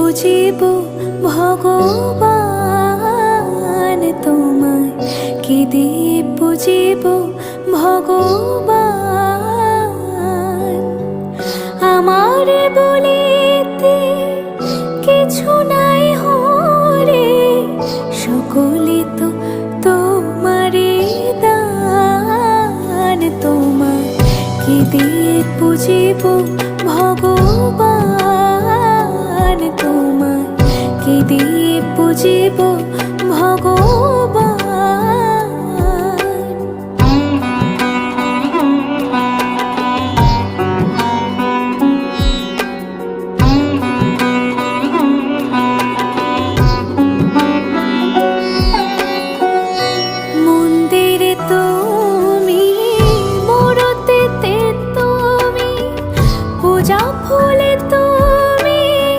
পুজিব ভগবান তোমায়, কি দিয়ে পুজিব ভগবান। আমারে বলিতে কিছু নাই হরে, সকলে তো তোমারে দান। তোমায় কি দিয়ে পুজিব ভগবান, তোমায় কি দিয়ে পুজিব ভগবান।